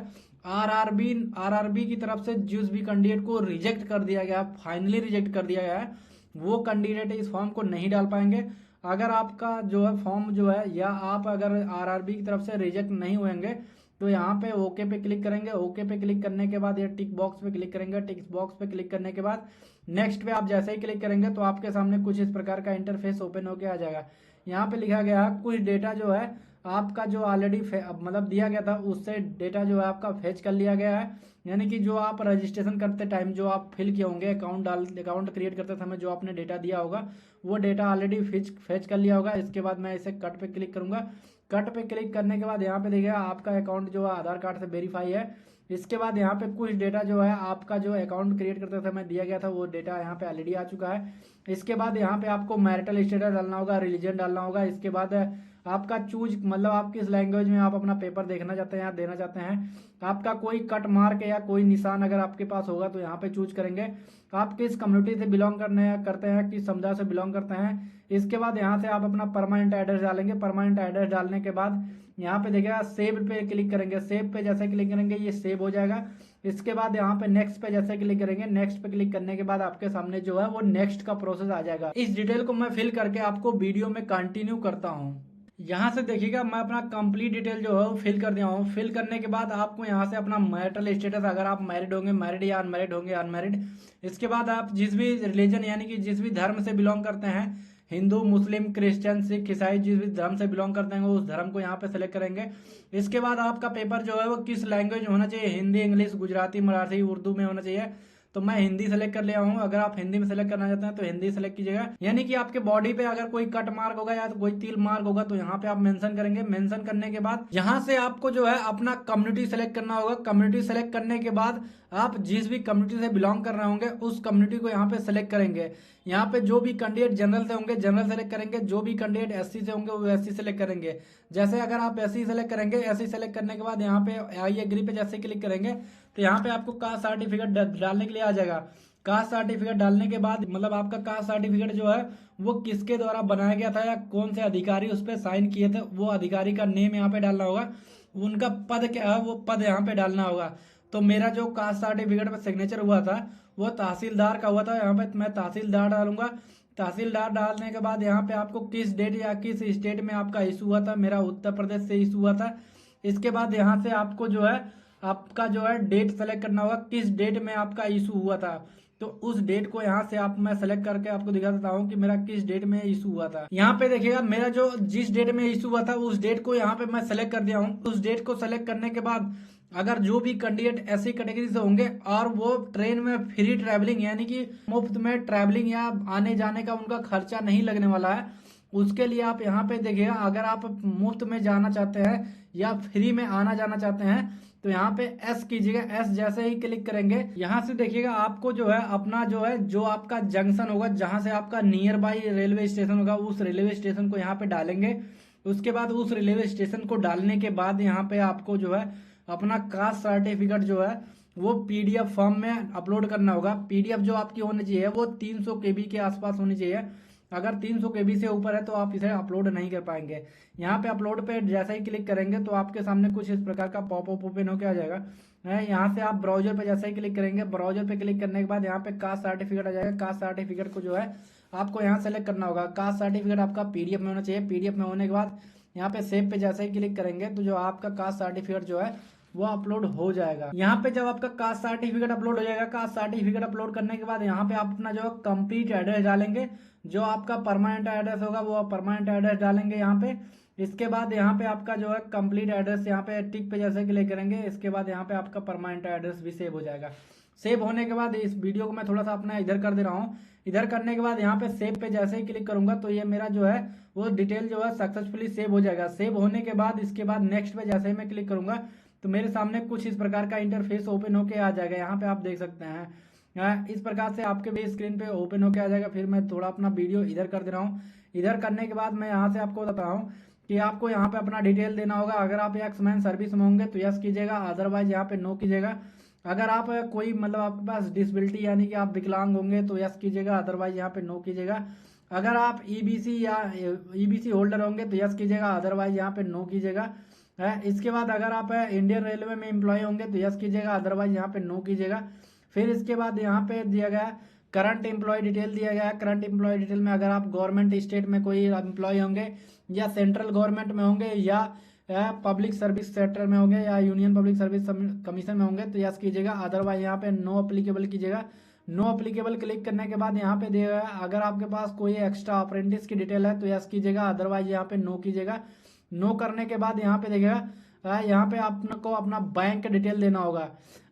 आरआरबी की तरफ से जिस भी कैंडिडेट को रिजेक्ट कर दिया गया, फाइनली रिजेक्ट कर दिया गया है, वो कैंडिडेट इस फॉर्म को नहीं डाल पाएंगे। अगर आपका जो है फॉर्म जो है या आप अगर आरआरबी की तरफ से रिजेक्ट नहीं होंगे तो यहाँ पे ओके पे क्लिक करेंगे। ओके पे क्लिक करने के बाद ये टिक बॉक्स पे क्लिक करेंगे। टिक बॉक्स पे क्लिक करने के बाद नेक्स्ट पे आप जैसे ही क्लिक करेंगे तो आपके सामने कुछ इस प्रकार का इंटरफेस ओपन होके आ जाएगा। यहाँ पे लिखा गया कुछ डेटा जो है आपका जो ऑलरेडी मतलब दिया गया था उससे डेटा जो है आपका फेच कर लिया गया है। यानी कि जो आप रजिस्ट्रेशन करते टाइम जो आप फिल किए होंगे, अकाउंट क्रिएट करते समय जो आपने डेटा दिया होगा वो डेटा ऑलरेडी फेच कर लिया होगा। इसके बाद मैं इसे कट पे क्लिक करूंगा। कट पे क्लिक करने के बाद यहाँ पे देखिएगा आपका अकाउंट जो है आधार कार्ड से वेरीफाई है। इसके बाद यहाँ पे कुछ डेटा जो है आपका जो अकाउंट क्रिएट करते समय दिया गया था वो डेटा यहाँ पे ऑलरेडी आ चुका है। इसके बाद यहाँ पे आपको मैरिटल स्टेटस डालना होगा, रिलीजन डालना होगा। इसके बाद आपका चूज, मतलब आप किस लैंग्वेज में आप अपना पेपर देखना चाहते हैं या देना चाहते हैं। आपका कोई कट मार्क या कोई निशान अगर आपके पास होगा तो यहाँ पे चूज करेंगे। आप किस कम्युनिटी से बिलोंग करते हैं, किस समुदाय से बिलोंग करते हैं। इसके बाद यहाँ से आप अपना परमानेंट एड्रेस डालेंगे। परमानेंट एड्रेस डालने के बाद यहाँ पे देखिएगा सेव पे क्लिक करेंगे। सेव पे जैसे क्लिक करेंगे ये सेव हो जाएगा। इसके बाद यहाँ पे नेक्स्ट पे जैसे क्लिक करेंगे, नेक्स्ट पे क्लिक करने के बाद आपके सामने जो है वो नेक्स्ट का प्रोसेस आ जाएगा। इस डिटेल को मैं फिल करके आपको वीडियो में कंटिन्यू करता हूँ। यहाँ से देखिएगा मैं अपना कंप्लीट डिटेल जो है वो फिल कर दिया हूँ। फिल करने के बाद आपको यहाँ से अपना मैरिटल स्टेटस, अगर आप मैरिड होंगे मैरिड, या अनमैरिड होंगे अनमैरिड। इसके बाद आप जिस भी रिलीजन यानी कि जिस भी धर्म से बिलोंग करते हैं, हिंदू, मुस्लिम, क्रिश्चियन, सिख, ईसाई, जिस भी धर्म से बिलोंग करते हैं उस धर्म को यहाँ पे सेलेक्ट करेंगे। इसके बाद आपका पेपर जो है वो किस लैंग्वेज में होना चाहिए, हिंदी, इंग्लिश, गुजराती, मराठी, उर्दू में होना चाहिए। तो मैं हिंदी सेलेक्ट कर लिया हूँ। अगर आप हिंदी में सेलेक्ट करना चाहते हैं तो हिंदी सेलेक्ट कीजिएगा। यानी कि आपके बॉडी पे अगर कोई कट मार्क होगा या तो कोई तिल मार्क होगा तो यहाँ पे आप मेंशन करेंगे। मेंशन करने के बाद यहाँ से आपको जो है अपना कम्युनिटी सेलेक्ट करना होगा। कम्युनिटी सेलेक्ट करने के बाद आप जिस भी कम्युनिटी से बिलोंग कर रहे होंगे उस कम्युनिटी को यहाँ पे सेलेक्ट करेंगे। यहाँ पे जो भी कैंडिडेट जनरल से होंगे जनरल सेलेक्ट करेंगे, जो भी कैंडिडेट एससी से होंगे वो एससी सेलेक्ट करेंगे। जैसे अगर आप एससी सेलेक्ट करेंगे, एससी सेलेक्ट करने के बाद यहाँ पे आई एग्री पे जैसे क्लिक करेंगे तो यहाँ पे आपको कास्ट सर्टिफिकेट डालने के लिए आ जाएगा। कास्ट सर्टिफिकेट डालने के बाद मतलब आपका कास्ट सर्टिफिकेट जो है वो किसके द्वारा बनाया गया था या कौन से अधिकारी उस पर साइन किए थे, वो अधिकारी का नेम यहाँ पे डालना होगा। उनका पद क्या है वो पद यहाँ पे डालना होगा। तो मेरा जो कास्ट सर्टिफिकेट पे सिग्नेचर हुआ था वो तहसीलदार का हुआ था, यहाँ पे मैं तहसीलदार डालूंगा। तहसीलदार डालने के बाद यहाँ पे आपको किस डेट या किस स्टेट में आपका इशू हुआ था, मेरा उत्तर प्रदेश से इशू हुआ था। इसके बाद यहाँ से आपको जो है आपका जो है डेट सेलेक्ट करना होगा, किस डेट में आपका इशू हुआ था। तो उस डेट को यहाँ से आप मैं सेलेक्ट करके आपको दिखा देता हूँ कि मेरा किस डेट में इशू हुआ था। यहाँ पे देखिएगा मेरा जो जिस डेट में इशू हुआ था उस डेट को यहाँ पे मैं सेलेक्ट कर दिया हूँ। उस डेट को सेलेक्ट करने के बाद अगर जो भी कैंडिडेट ऐसी कैटेगरी से होंगे और वो ट्रेन में फ्री ट्रैवलिंग यानी कि मुफ्त में ट्रैवलिंग या आने जाने का उनका खर्चा नहीं लगने वाला है, उसके लिए आप यहाँ पे देखिएगा अगर आप मुफ्त में जाना चाहते हैं या फ्री में आना जाना चाहते हैं तो यहाँ पे एस कीजिएगा। एस जैसे ही क्लिक करेंगे यहाँ से देखिएगा आपको जो है अपना जो है जो आपका जंक्शन होगा जहां से आपका नियर बाई रेलवे स्टेशन होगा उस रेलवे स्टेशन को यहाँ पे डालेंगे। उसके बाद उस रेलवे स्टेशन को डालने के बाद यहाँ पे आपको जो है अपना कास्ट सर्टिफिकेट जो है वो पीडीएफ फॉर्म में अपलोड करना होगा। पीडीएफ जो आपकी होनी चाहिए वो 300 केबी के आसपास होनी चाहिए। अगर 300 केबी से ऊपर है तो आप इसे अपलोड नहीं कर पाएंगे। यहाँ पे अपलोड पे जैसे ही क्लिक करेंगे तो आपके सामने कुछ इस प्रकार का पॉपअप ओपन होकर आ जाएगा। यहाँ से आप ब्राउजर पे जैसे ही क्लिक करेंगे, ब्राउजर पे क्लिक करने के बाद यहाँ पे कास्ट सर्टिफिकेट आ जाएगा। कास्ट सर्टिफिकेट को जो है आपको यहाँ सेलेक्ट करना होगा। कास्ट सर्टिफिकेट आपका पीडीएफ में होना चाहिए। पीडीएफ में होने के बाद यहाँ पे सेव पे जैसे ही क्लिक करेंगे तो जो आपका कास्ट सर्टिफिकेट जो है वो अपलोड हो जाएगा। यहाँ पे जब आपका कास्ट सर्टिफिकेट अपलोड हो जाएगा, कास्ट सर्टिफिकेट अपलोड करने के बाद यहाँ पे आप अपना जो कंप्लीट एड्रेस डालेंगे, जो आपका परमानेंट एड्रेस होगा वो परमानेंट एड्रेस डालेंगे यहाँ पे। इसके बाद यहाँ पे आपका जो है कंप्लीट एड्रेस यहाँ पे टिक पे जैसे क्लिक करेंगे, इसके बाद यहाँ पे आपका परमानेंट एड्रेस भी सेव हो जाएगा। सेव होने के बाद इस वीडियो को मैं थोड़ा सा अपना इधर कर दे रहा हूँ। इधर करने के बाद यहाँ पे सेव पे जैसे ही क्लिक करूंगा तो ये मेरा जो है वो डिटेल जो है सक्सेसफुली सेव हो जाएगा। सेव होने के बाद इसके बाद नेक्स्ट पे जैसे ही मैं क्लिक करूंगा तो मेरे सामने कुछ इस प्रकार का इंटरफेस ओपन होके आ जाएगा। यहाँ पे आप देख सकते हैं इस प्रकार से आपके भी स्क्रीन पे ओपन होके आ जाएगा। फिर मैं थोड़ा अपना वीडियो इधर कर दे रहा हूँ। इधर करने के बाद मैं यहाँ से आपको बता रहा हूँ कि आपको यहाँ पे अपना डिटेल देना होगा। अगर आप एक्समैन सर्विस में होंगे तो यस कीजिएगा, अदरवाइज यहाँ पे नो कीजिएगा। अगर आप कोई मतलब आपके पास डिसेबिलिटी यानी कि आप विकलांग होंगे तो यस कीजिएगा, अदरवाइज यहाँ पे नो कीजिएगा। अगर आप ईबीसी या ईबीसी होल्डर होंगे तो यस कीजिएगा, अदरवाइज यहाँ पे नो कीजिएगा। इसके बाद अगर आप इंडियन रेलवे में एम्प्लॉय होंगे तो यस कीजिएगा, अदरवाइज यहाँ पे नो कीजिएगा। फिर इसके बाद यहाँ पे दिया गया करंट एम्प्लॉय डिटेल दिया गया है। करंट एम्प्लॉय डिटेल में अगर आप गवर्नमेंट स्टेट में कोई एम्प्लॉय होंगे या सेंट्रल गवर्नमेंट में होंगे या पब्लिक सर्विस सेक्टर में होंगे या यूनियन पब्लिक सर्विस कमीशन में होंगे तो यस कीजिएगा, अदरवाइज यहाँ पे नो अप्लीकेबल कीजिएगा। नो अप्लीकेबल क्लिक करने के बाद यहाँ पे दिया गया अगर आपके पास कोई एक्स्ट्रा अप्रेंटिस की डिटेल है तो यस कीजिएगा, अदरवाइज यहाँ पे नो कीजिएगा। नो करने के बाद यहाँ पे देखिएगा यहाँ पे आपको अपना बैंक डिटेल देना होगा।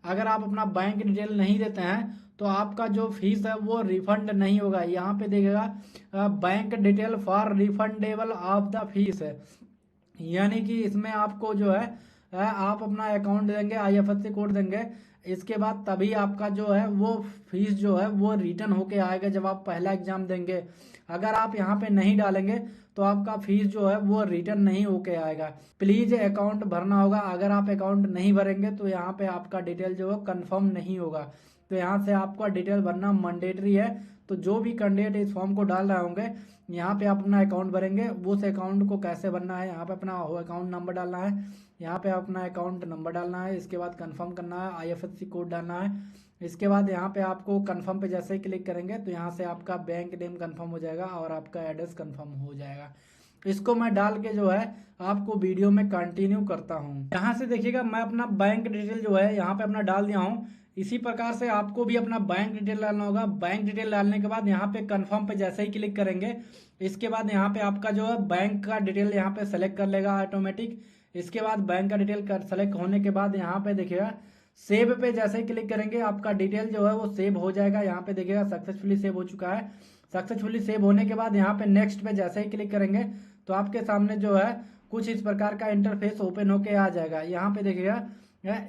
अगर आप अपना बैंक डिटेल नहीं देते हैं तो आपका जो फीस है वो रिफंड नहीं होगा। यहाँ पे देखिएगा bank detail for refundable of the fees है, यानी कि इसमें आपको जो है आप अपना अकाउंट देंगे, आईएफएससी कोड देंगे, इसके बाद तभी आपका जो है वो फीस जो है वो रिटर्न होके आएगा जब आप पहला एग्जाम देंगे। अगर आप यहाँ पे नहीं डालेंगे तो आपका फीस जो है वो रिटर्न नहीं होके आएगा। प्लीज अकाउंट भरना होगा। अगर आप अकाउंट नहीं भरेंगे तो यहाँ पे आपका डिटेल जो है कंफर्म नहीं होगा। तो यहाँ से आपका डिटेल भरना मैंडेटरी है। तो जो भी कैंडिडेट इस फॉर्म को डाल रहे होंगे यहाँ पे आप अपना अकाउंट भरेंगे। उस अकाउंट को कैसे भरना है, यहाँ पे अपना अकाउंट नंबर डालना है, यहाँ पे अपना अकाउंट नंबर डालना है, इसके बाद कंफर्म करना है, आईएफएससी कोड डालना है। इसके बाद यहाँ पे आपको कंफर्म पे जैसे ही क्लिक करेंगे तो यहाँ से आपका बैंक नेम कंफर्म हो जाएगा और आपका एड्रेस कंफर्म हो जाएगा। इसको मैं डाल के जो है आपको वीडियो में कंटिन्यू करता हूँ। यहाँ से देखिएगा मैं अपना बैंक डिटेल जो है यहाँ पे अपना डाल दिया हूँ। इसी प्रकार से आपको भी अपना बैंक डिटेल डालना होगा। बैंक डिटेल डालने के बाद यहाँ पे कंफर्म पे जैसे ही क्लिक करेंगे इसके बाद यहाँ पे आपका जो है बैंक का डिटेल यहाँ पे सेलेक्ट कर लेगा ऑटोमेटिक। इसके बाद बैंक का डिटेल सेलेक्ट होने के बाद यहाँ पे देखिएगा सेव पे जैसे ही क्लिक करेंगे आपका डिटेल जो है वो सेव हो जाएगा। यहाँ पे देखिएगा सक्सेसफुली सेव हो चुका है। सक्सेसफुली सेव होने के बाद यहाँ पे नेक्स्ट पे जैसे ही क्लिक करेंगे तो आपके सामने जो है कुछ इस प्रकार का इंटरफेस ओपन होके आ जाएगा। यहाँ पे देखिएगा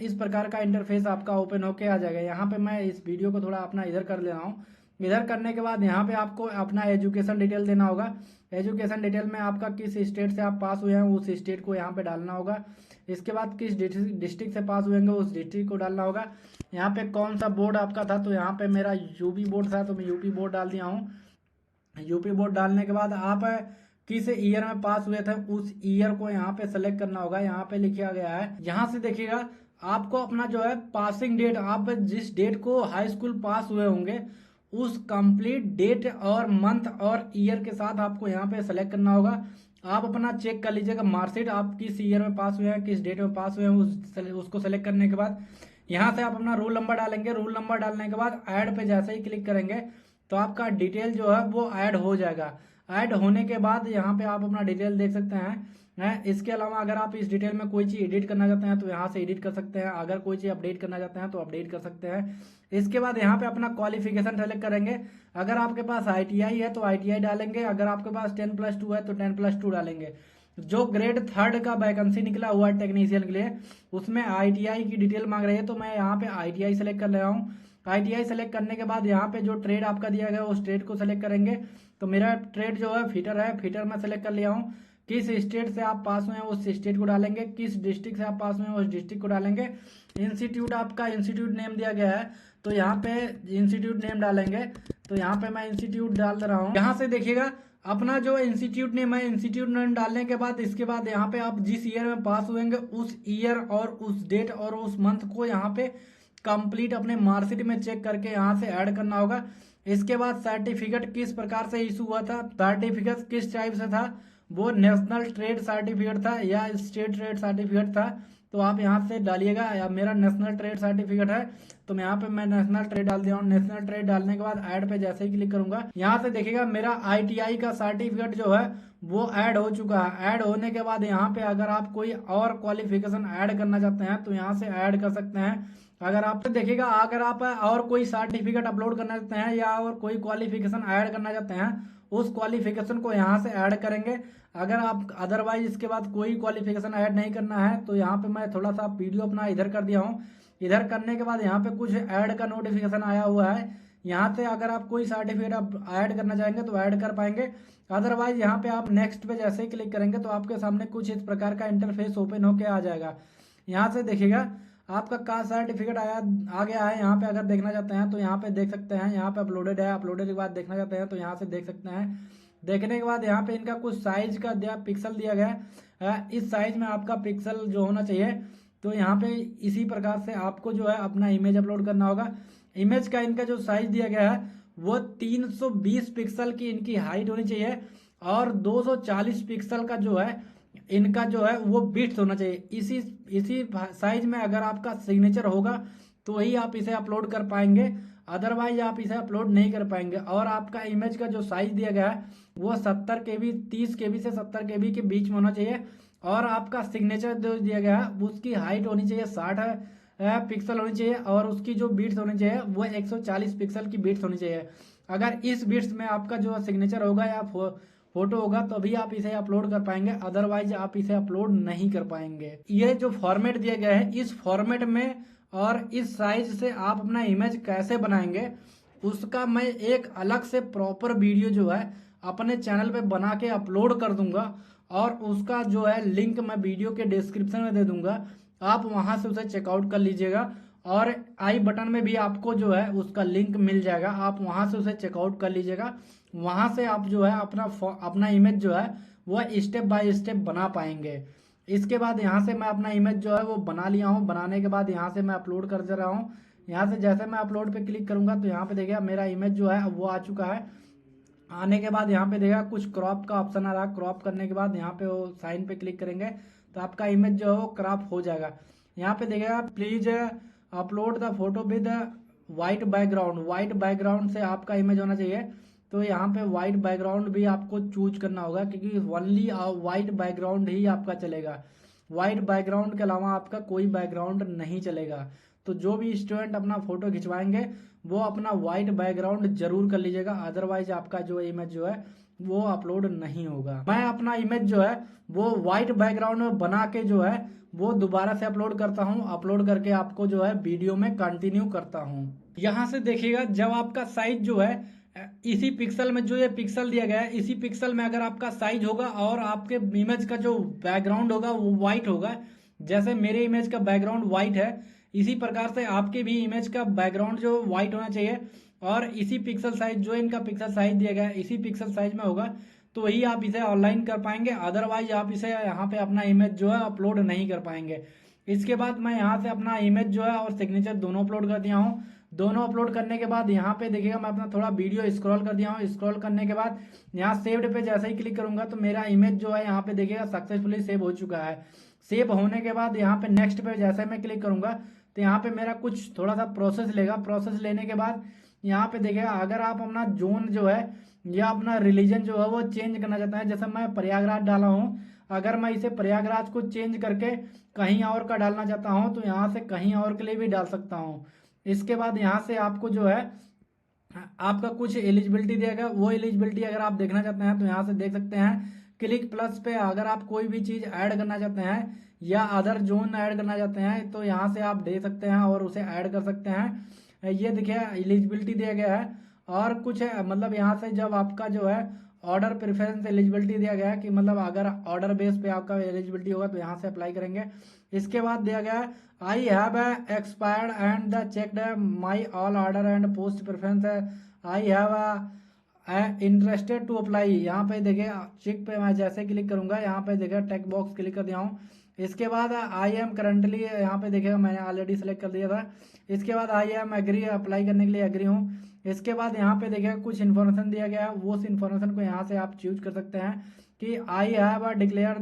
इस प्रकार का इंटरफेस आपका ओपन होके आ जाएगा। यहाँ पे मैं इस वीडियो को थोड़ा अपना इधर कर ले रहा हूँ। इधर करने के बाद यहाँ पे आपको अपना एजुकेशन डिटेल देना होगा। एजुकेशन डिटेल में आपका किस स्टेट से आप पास हुए हैं उस स्टेट को यहाँ पे डालना होगा। इसके बाद किस डिस्ट्रिक्ट से पास हुए हैं उस डिस्ट्रिक्ट को डालना होगा। यहाँ पे कौन सा बोर्ड आपका था तो यहाँ पे मेरा यूपी बोर्ड था तो मैं यूपी बोर्ड डाल दिया हूँ। यूपी बोर्ड डालने के बाद आप किस ईयर में पास हुए थे उस ईयर को यहाँ पे सेलेक्ट करना होगा। यहाँ पे लिखा गया है, यहाँ से देखिएगा आपको अपना जो है पासिंग डेट, आप जिस डेट को हाई स्कूल पास हुए होंगे उस कंप्लीट डेट और मंथ और ईयर के साथ आपको यहाँ पे सेलेक्ट करना होगा। आप अपना चेक कर लीजिएगा मार्कशीट आप किस ईयर में पास हुए हैं, किस डेट में पास हुए हैं, उसको सेलेक्ट करने के बाद यहाँ से आप अपना रोल नंबर डालेंगे। रोल नंबर डालने के बाद ऐड पे जैसे ही क्लिक करेंगे तो आपका डिटेल जो है वो ऐड हो जाएगा। ऐड होने के बाद यहाँ पे आप अपना डिटेल देख सकते हैं। इसके अलावा अगर आप इस डिटेल में कोई चीज़ एडिट करना चाहते हैं तो यहाँ से एडिट कर सकते हैं। अगर कोई चीज़ अपडेट करना चाहते हैं तो अपडेट कर सकते हैं। इसके बाद यहाँ पे अपना क्वालिफिकेशन सेलेक्ट करेंगे। अगर आपके पास ITI है तो ITI डालेंगे। अगर आपके पास 10+2 है तो 10+2 डालेंगे। जो ग्रेड 3 का वैकेंसी निकला हुआ है टेक्नीशियन के लिए, उसमें ITI की डिटेल मांग रही है, तो मैं यहाँ पे ITI सेलेक्ट कर ले रहा हूँ। ITI सेलेक्ट करने के बाद यहाँ पे जो ट्रेड आपका दिया गया है उस ट्रेड को सेलेक्ट करेंगे। तो मेरा ट्रेड जो है फिटर है, फिटर मैं सेलेक्ट कर लिया हूँ। किस स्टेट से आप पास हुए हैं उस स्टेट को डालेंगे, किस डिस्ट्रिक्ट से आप पास हुए हैं उस डिस्ट्रिक्ट को डालेंगे। इंस्टीट्यूट आपका इंस्टीट्यूट नेम दिया गया है तो यहाँ पे इंस्टीट्यूट नेम डालेंगे। तो यहाँ पे मैं इंस्टीट्यूट डाल दे रहा हूँ। यहाँ से देखिएगा अपना जो इंस्टीट्यूट नेम है, इंस्टीट्यूट नेम डालने के बाद इसके बाद यहाँ पे आप जिस ईयर में पास हुएंगे उस ईयर और उस डेट और उस मंथ को यहाँ पे कंप्लीट अपने मार्कशीट में चेक करके यहाँ से ऐड करना होगा। इसके बाद सर्टिफिकेट किस प्रकार से इशू हुआ था, सर्टिफिकेट किस टाइप से था, वो नेशनल ट्रेड सर्टिफिकेट था या स्टेट ट्रेड सर्टिफिकेट था, तो आप यहाँ से डालिएगा। या मेरा नेशनल ट्रेड सर्टिफिकेट है तो मैं यहाँ पे मैं नेशनल ट्रेड डाल दिया हूँ। नेशनल ट्रेड डालने के बाद ऐड पे जैसे ही क्लिक करूंगा यहाँ से देखिएगा मेरा ITI का सर्टिफिकेट जो है वो ऐड हो चुका है। ऐड होने के बाद यहाँ पे अगर आप कोई और क्वालिफिकेशन ऐड करना चाहते हैं तो यहाँ से ऐड कर सकते हैं। अगर आप देखिएगा अगर आप और कोई सर्टिफिकेट अपलोड करना चाहते हैं या और कोई क्वालिफिकेशन ऐड करना चाहते हैं उस क्वालिफिकेशन को यहाँ से ऐड करेंगे। अगर आप अदरवाइज इसके बाद कोई क्वालिफिकेशन ऐड नहीं करना है तो यहाँ पे मैं थोड़ा सा वीडियो अपना इधर कर दिया हूँ। इधर करने के बाद यहाँ पे कुछ ऐड का नोटिफिकेशन आया हुआ है। यहाँ से अगर आप कोई सर्टिफिकेट आप ऐड करना चाहेंगे तो ऐड कर पाएंगे। अदरवाइज यहाँ पे आप नेक्स्ट पे जैसे ही क्लिक करेंगे तो आपके सामने कुछ इस प्रकार का इंटरफेस ओपन होके आ जाएगा। यहाँ से देखिएगा आपका कास्ट सर्टिफिकेट आ गया है। यहाँ पे अगर देखना चाहते हैं तो यहाँ पे देख सकते हैं। यहाँ पे अपलोडेड है, अपलोडेड के बाद देखना चाहते हैं तो यहाँ से देख सकते हैं। देखने के बाद यहाँ पे इनका कुछ साइज का पिक्सल दिया गया है। इस साइज में आपका पिक्सल जो होना चाहिए तो यहाँ पे इसी प्रकार से आपको जो है अपना इमेज अपलोड करना होगा। इमेज का इनका जो साइज दिया गया है वो 320 पिक्सल की इनकी हाइट होनी चाहिए और 240 पिक्सल का जो है इनका जो है वो बिट्स होना चाहिए। इसी साइज में अगर आपका सिग्नेचर होगा तो वही आप इसे अपलोड कर पाएंगे, अदरवाइज आप इसे अपलोड नहीं कर पाएंगे। और आपका इमेज का जो साइज दिया गया है वो 70 KB 30 KB से 70 KB के बीच में होना चाहिए। और आपका सिग्नेचर जो दिया गया है उसकी हाइट होनी चाहिए 60 पिक्सल होनी चाहिए और उसकी जो बीट्स होनी चाहिए वो 140 पिक्सल की बीट्स होनी चाहिए। अगर इस बीट्स में आपका जो सिग्नेचर होगा या फोटो होगा तो भी आप इसे अपलोड कर पाएंगे, अदरवाइज आप इसे अपलोड नहीं कर पाएंगे। ये जो फॉर्मेट दिया गया है इस फॉर्मेट में और इस साइज से आप अपना इमेज कैसे बनाएंगे उसका मैं एक अलग से प्रॉपर वीडियो जो है अपने चैनल पे बना के अपलोड कर दूंगा और उसका जो है लिंक मैं वीडियो के डिस्क्रिप्शन में दे दूंगा। आप वहां से उसे चेकआउट कर लीजिएगा और आई बटन में भी आपको जो है उसका लिंक मिल जाएगा। आप वहां से उसे चेकआउट कर लीजिएगा। वहां से आप जो है अपना इमेज जो है वो स्टेप बाय स्टेप बना पाएंगे। इसके बाद यहाँ से मैं अपना इमेज जो है वो बना लिया हूँ। बनाने के बाद यहाँ से मैं अपलोड कर दे रहा हूँ। यहाँ से जैसे मैं अपलोड पे क्लिक करूंगा तो यहाँ पे देखिएगा मेरा इमेज जो है वो आ चुका है। आने के बाद यहाँ पे देखिएगा कुछ क्रॉप का ऑप्शन आ रहा है। क्रॉप करने के बाद यहाँ पे वो साइन पे क्लिक करेंगे तो आपका इमेज जो है वो क्रॉप हो जाएगा। यहाँ पे देखिएगा please upload the photo with white background. White background से आपका इमेज होना चाहिए। तो यहाँ पे वाइट बैकग्राउंड भी आपको चूज करना होगा क्योंकि ओनली वाइट बैकग्राउंड ही आपका चलेगा। वाइट बैकग्राउंड के अलावा आपका कोई बैकग्राउंड नहीं चलेगा। तो जो भी स्टूडेंट अपना फोटो खिंचवाएंगे वो अपना वाइट बैकग्राउंड जरूर कर लीजिएगा, अदरवाइज आपका जो इमेज जो है वो अपलोड नहीं होगा। मैं अपना इमेज जो है वो व्हाइट बैकग्राउंड में बना के जो है वो दोबारा से अपलोड करता हूँ। अपलोड करके आपको जो है वीडियो में कंटिन्यू करता हूँ। यहाँ से देखिएगा जब आपका साइज जो है इसी पिक्सल में जो ये पिक्सल दिया गया है इसी पिक्सल में अगर आपका साइज होगा और आपके इमेज का जो बैकग्राउंड होगा वो व्हाइट होगा, जैसे मेरे इमेज का बैकग्राउंड व्हाइट है इसी प्रकार से आपके भी इमेज का बैकग्राउंड जो व्हाइट होना चाहिए और इसी पिक्सल साइज जो इनका पिक्सल साइज दिया गया है इसी पिक्सल साइज में होगा तो वही आप इसे ऑनलाइन कर पाएंगे, अदरवाइज आप इसे यहाँ पे अपना इमेज जो है अपलोड नहीं कर पाएंगे। इसके बाद मैं यहाँ से अपना इमेज जो है और सिग्नेचर दोनों अपलोड कर दिया हूँ। दोनों अपलोड करने के बाद यहाँ पे देखिएगा मैं अपना थोड़ा वीडियो स्क्रॉल कर दिया हूँ। स्क्रॉल करने के बाद यहाँ सेव्ड पे जैसे ही क्लिक करूंगा तो मेरा इमेज जो है यहाँ पे देखिएगा सक्सेसफुली सेव हो चुका है। सेव होने के बाद यहाँ पे नेक्स्ट पे जैसे मैं क्लिक करूंगा तो यहाँ पे मेरा कुछ थोड़ा सा प्रोसेस लेगा। प्रोसेस लेने के बाद यहाँ पे देखिएगा अगर आप अपना जोन जो है या अपना रिलीजन जो है वो चेंज करना चाहते हैं, जैसे मैं प्रयागराज डाला हूँ, अगर मैं इसे प्रयागराज को चेंज करके कहीं और का डालना चाहता हूँ तो यहाँ से कहीं और के लिए भी डाल सकता हूँ। इसके बाद यहाँ से आपको जो है आपका कुछ एलिजिबिलिटी देगा। वो एलिजिबिलिटी अगर आप देखना चाहते हैं तो यहाँ से देख सकते हैं। क्लिक प्लस पे अगर आप कोई भी चीज़ ऐड करना चाहते हैं या अदर जोन ऐड करना चाहते हैं तो यहाँ से आप दे सकते हैं और उसे ऐड कर सकते हैं। ये देखिए एलिजिबिलिटी दिया गया है और कुछ है, मतलब यहाँ से जब आपका जो है ऑर्डर प्रेफरेंस एलिजिबिलिटी दिया गया है कि मतलब अगर ऑर्डर बेस पे आपका एलिजिबिलिटी होगा तो यहाँ से अप्लाई करेंगे। इसके बाद दिया गया है I have expired and the checked my all order and post preference I have interested to apply. यहाँ पे देखिए चेक पे मैं जैसे क्लिक करूंगा यहाँ पे देखिए टेक बॉक्स क्लिक कर दिया हूँ। इसके बाद आई एम करंटली यहाँ पे देखिएगा मैंने ऑलरेडी सेलेक्ट कर दिया था। इसके बाद आई एम एग्री, अप्लाई करने के लिए एग्री हूँ। इसके बाद यहाँ पे देखिएगा कुछ इन्फॉर्मेशन दिया गया है, वो उस इन्फॉर्मेशन को यहाँ से आप चूज कर सकते हैं कि I have declare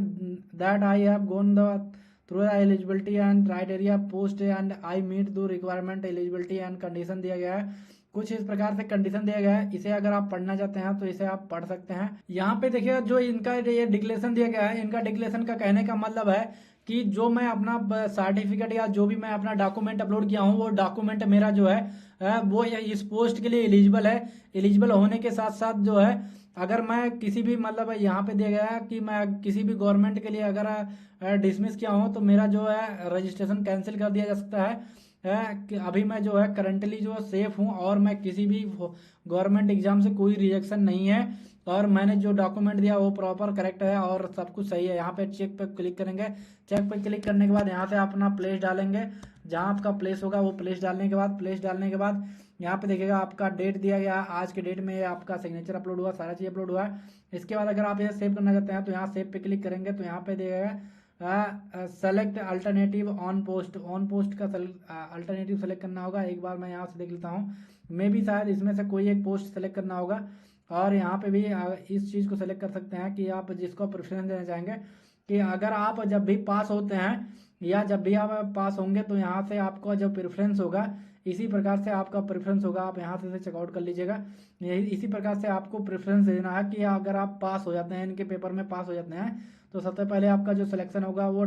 that I have gone the through the eligibility and criteria post and I meet the requirement eligibility and condition दिया गया है। कुछ इस प्रकार से कंडीशन दिया गया है। इसे अगर आप पढ़ना चाहते हैं तो इसे आप पढ़ सकते हैं। यहाँ पे देखिएगा जो इनका ये डिक्लेरेशन दिया गया है, इनका डिक्लेरेशन का कहने का मतलब है कि जो मैं अपना सर्टिफिकेट या जो भी मैं अपना डॉक्यूमेंट अपलोड किया हूँ वो डॉक्यूमेंट मेरा जो है वो इस पोस्ट के लिए एलिजिबल है। एलिजिबल होने के साथ साथ जो है अगर मैं किसी भी मतलब यहाँ पे दिया गया है कि मैं किसी भी गवर्नमेंट के लिए अगर डिसमिस किया हूँ तो मेरा जो है रजिस्ट्रेशन कैंसिल कर दिया जा सकता है कि अभी मैं जो है करंटली जो सेफ हूँ और मैं किसी भी गवर्नमेंट एग्जाम से कोई रिजेक्शन नहीं है और मैंने जो डॉक्यूमेंट दिया वो प्रॉपर करेक्ट है और सब कुछ सही है। यहाँ पे चेक पे क्लिक करेंगे। चेक पे क्लिक करने के बाद यहाँ से अपना प्लेस डालेंगे, जहाँ आपका प्लेस होगा वो प्लेस डालने के बाद यहाँ पे देखिएगा आपका डेट दिया गया, आज के डेट में आपका सिग्नेचर अपलोड हुआ, सारा चीज़ अपलोड हुआ है। इसके बाद अगर आप ये सेव करना चाहते हैं तो यहाँ सेव पे क्लिक करेंगे तो यहाँ पे दिएगा सेलेक्ट अल्टरनेटिव ऑन पोस्ट का अल्टरनेटिव सेलेक्ट करना होगा। एक बार मैं यहाँ से देख लेता हूँ, मैं भी शायद इसमें से कोई एक पोस्ट सेलेक्ट करना होगा और यहाँ पे भी इस चीज़ को सेलेक्ट कर सकते हैं कि आप जिसको प्रेफरेंस देना चाहेंगे कि अगर आप जब भी पास होते हैं या जब भी आप पास होंगे तो यहाँ से आपका जो प्रेफरेंस होगा इसी प्रकार से आपका प्रेफरेंस होगा। आप यहाँ से चेकआउट कर लीजिएगा। इसी प्रकार से आपको प्रेफरेंस देना है कि अगर आप पास हो जाते हैं, इनके पेपर में पास हो जाते हैं तो सबसे पहले आपका जो सिलेक्शन होगा वो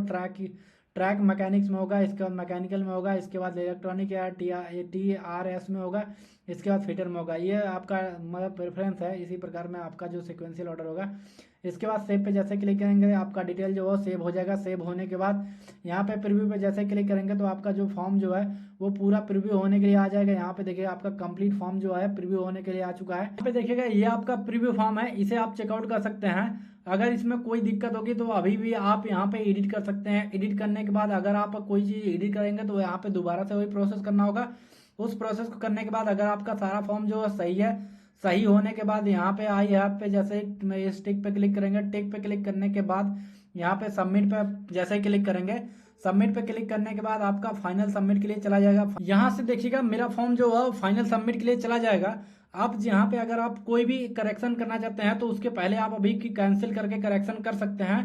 ट्रैक मैकेनिक्स में होगा, इसके बाद मैकेनिकल में होगा, इसके बाद इलेक्ट्रॉनिक या TRS में होगा, इसके बाद फिटर में होगा। ये आपका मतलब प्रेफरेंस है। इसी प्रकार में आपका जो सिक्वेंशियल ऑर्डर होगा। इसके बाद सेव पे जैसे क्लिक करेंगे आपका डिटेल जो है सेव हो जाएगा। सेव होने के बाद यहाँ पे प्रीव्यू पे जैसे क्लिक करेंगे तो आपका जो फॉर्म जो है वो पूरा प्रीव्यू होने के लिए आ जाएगा। यहाँ पे देखिएगा आपका कंप्लीट फॉर्म जो है प्रीव्यू होने के लिए आ चुका है। यहाँ पे देखिएगा ये आपका प्रीव्यू फॉर्म है, इसे आप चेकआउट कर सकते हैं। अगर इसमें कोई दिक्कत होगी तो अभी भी आप यहाँ पे एडिट कर सकते हैं। एडिट करने के बाद अगर आप कोई चीज़ एडिट करेंगे तो यहाँ पे दोबारा से वही प्रोसेस करना होगा। उस प्रोसेस को करने के बाद अगर आपका सारा फॉर्म जो है सही है, सही होने के बाद यहाँ पे आई हैव पे जैसे इस टिक पे क्लिक करेंगे। टिक पे क्लिक करने के बाद यहाँ पे सबमिट पे जैसे क्लिक करेंगे, सबमिट पे क्लिक करने के बाद आपका फाइनल सबमिट के लिए चला जाएगा। यहाँ से देखिएगा मेरा फॉर्म जो है फाइनल सबमिट के लिए चला जाएगा। आप यहाँ पे अगर आप कोई भी करेक्शन करना चाहते हैं तो उसके पहले आप अभी की कैंसिल करके करेक्शन कर सकते हैं।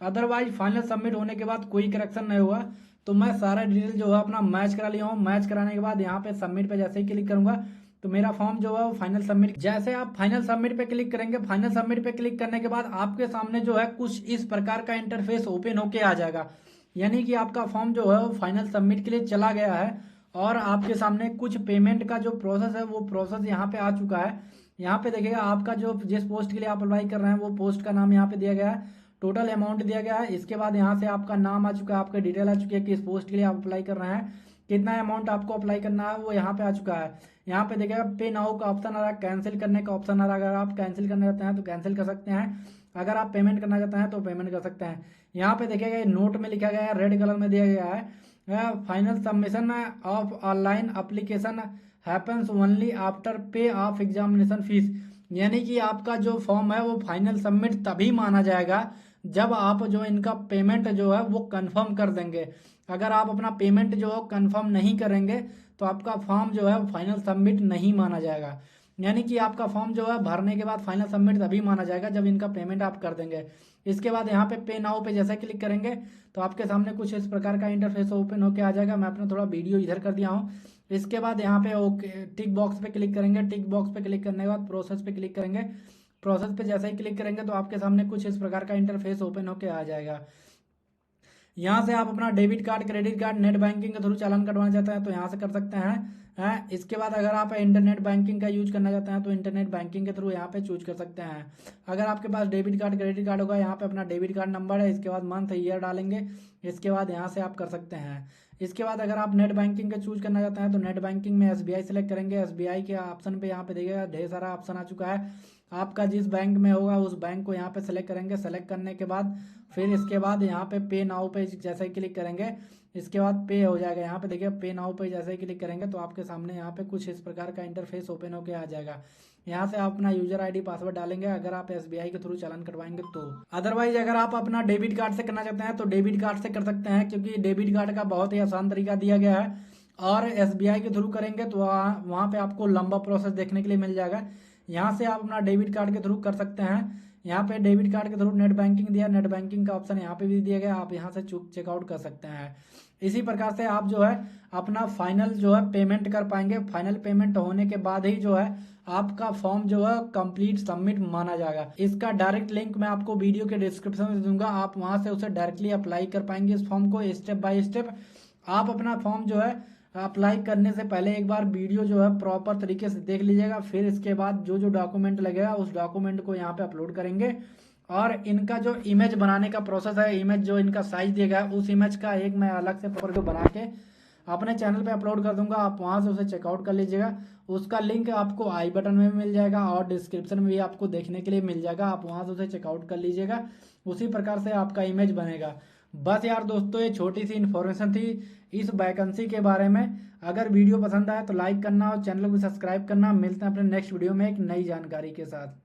अदरवाइज फाइनल सबमिट होने के बाद कोई करेक्शन नहीं हुआ तो मैं सारा डिटेल जो है अपना मैच करा लिया हूँ। मैच कराने के बाद यहाँ पे सबमिट पे जैसे ही क्लिक करूंगा तो मेरा फॉर्म जो है वो फाइनल सबमिट। जैसे आप फाइनल सबमिट पे क्लिक करेंगे, फाइनल सबमिट पे क्लिक करने के बाद आपके सामने जो है कुछ इस प्रकार का इंटरफेस ओपन होके आ जाएगा। यानी कि आपका फॉर्म जो है वो फाइनल सबमिट के लिए चला गया है और आपके सामने कुछ पेमेंट का जो प्रोसेस है वो प्रोसेस यहाँ पे आ चुका है। यहाँ पे देखिएगा आपका जो जिस पोस्ट के लिए आप अप्लाई कर रहे हैं वो पोस्ट का नाम यहाँ पे दिया गया है, टोटल अमाउंट दिया गया है। इसके बाद यहाँ से आपका नाम आ चुका है, आपका डिटेल आ चुकी है कि इस पोस्ट के लिए आप अप्लाई कर रहे हैं, कितना अमाउंट आपको अप्लाई करना है वो यहाँ पे आ चुका है। यहाँ पे देखिएगा पे नाउ का ऑप्शन आ रहा है, कैंसिल करने का ऑप्शन आ रहा है। अगर आप कैंसिल करना चाहते हैं तो कैंसिल कर सकते हैं, अगर आप पेमेंट करना चाहते हैं तो पेमेंट कर सकते हैं। यहाँ पे देखिएगा नोट में लिखा गया है, रेड कलर में दिया गया है, final submission of online application happens only after पे ऑफ एग्जामिनेशन फीस। यानी कि आपका जो फॉर्म है वो फाइनल सबमिट तभी माना जाएगा जब आप जो इनका पेमेंट जो है वो कंफर्म कर देंगे। अगर आप अपना पेमेंट जो है कंफर्म नहीं करेंगे तो आपका फॉर्म जो है फाइनल सबमिट नहीं माना जाएगा। यानी कि आपका फॉर्म जो है भरने के बाद फाइनल सबमिट तभी माना जाएगा जब इनका पेमेंट आप कर देंगे। इसके बाद यहाँ पे नाउ पे जैसे क्लिक करेंगे तो आपके सामने कुछ इस प्रकार का इंटरफेस ओपन होके आ जाएगा। मैं अपना थोड़ा वीडियो इधर कर दिया हूँ। इसके बाद यहाँ पे ओके टिक बॉक्स पे क्लिक करेंगे। टिक बॉक्स पे क्लिक करने के बाद प्रोसेस पे क्लिक करेंगे। प्रोसेस पे जैसे ही क्लिक करेंगे तो आपके सामने कुछ इस प्रकार का इंटरफेस ओपन होके आ जाएगा। यहाँ से आप अपना debit card, credit card, net banking के थ्रू चालान कटवाना चाहते हैं तो यहाँ से कर सकते हैं। इसके बाद अगर आप इंटरनेट बैंकिंग का यूज करना चाहते हैं तो इंटरनेट बैंकिंग के थ्रू यहाँ पे चूज कर सकते हैं। अगर आपके पास डेबिट कार्ड, क्रेडिट कार्ड होगा, यहाँ पे अपना डेबिट कार्ड नंबर है, इसके बाद मंथ ईयर डालेंगे। इसके बाद यहाँ से आप कर सकते हैं। इसके बाद अगर आप नेट बैंकिंग का चूज करना चाहते हैं तो नेट बैंकिंग में SBI सेलेक्ट करेंगे। SBI के ऑप्शन पे यहाँ पे देखिएगा ढेर सारा ऑप्शन आ चुका है। आपका जिस बैंक में होगा उस बैंक को यहाँ पे सेलेक्ट करेंगे। सेलेक्ट करने के बाद फिर इसके बाद यहाँ पे नाउ पे जैसे ही क्लिक करेंगे इसके बाद पे हो जाएगा। यहाँ पे देखिए पे नाउ पे जैसे ही क्लिक करेंगे तो आपके सामने यहाँ पे कुछ इस प्रकार का इंटरफेस ओपन होके आ जाएगा। यहाँ से आप अपना यूजर ID पासवर्ड डालेंगे अगर आप SBI के थ्रू चालान कटवाएंगे तो। अदरवाइज अगर आप अपना डेबिट कार्ड से करना चाहते हैं तो डेबिट कार्ड से कर सकते हैं, क्योंकि डेबिट कार्ड का बहुत ही आसान तरीका दिया गया है। और SBI के थ्रू करेंगे तो वहाँ पे आपको लंबा प्रोसेस देखने के लिए मिल जाएगा। यहाँ से आप अपना डेबिट कार्ड के थ्रू कर सकते हैं। यहाँ पे डेबिट कार्ड के थ्रू नेट बैंकिंग दिया, नेट बैंकिंग का ऑप्शन यहाँ पे भी दिया गया, आप यहाँ से चेकआउट कर सकते हैं। इसी प्रकार से आप जो है अपना फाइनल जो है पेमेंट कर पाएंगे। फाइनल पेमेंट होने के बाद ही जो है आपका फॉर्म जो है कंप्लीट सबमिट माना जाएगा। इसका डायरेक्ट लिंक मैं आपको वीडियो के डिस्क्रिप्शन में दूंगा, आप वहां से उसे डायरेक्टली अप्लाई कर पाएंगे इस फॉर्म को स्टेप बाय स्टेप। आप अपना फॉर्म जो है अप्लाई करने से पहले एक बार वीडियो जो है प्रॉपर तरीके से देख लीजिएगा। फिर इसके बाद जो जो डॉक्यूमेंट लगेगा उस डॉक्यूमेंट को यहाँ पे अपलोड करेंगे। और इनका जो इमेज बनाने का प्रोसेस है, इमेज जो इनका साइज दिया गया है उस इमेज का एक मैं अलग से प्रॉपर बना के अपने चैनल पे अपलोड कर दूंगा। आप वहां से उसे चेकआउट कर लीजिएगा। उसका लिंक आपको आई बटन में मिल जाएगा और डिस्क्रिप्शन में भी आपको देखने के लिए मिल जाएगा। आप वहां से उसे चेकआउट कर लीजिएगा। उसी प्रकार से आपका इमेज बनेगा। बस यार दोस्तों, ये छोटी सी इन्फॉर्मेशन थी इस वैकेंसी के बारे में। अगर वीडियो पसंद आया तो लाइक करना और चैनल को सब्सक्राइब करना। मिलते हैं अपने नेक्स्ट वीडियो में एक नई जानकारी के साथ।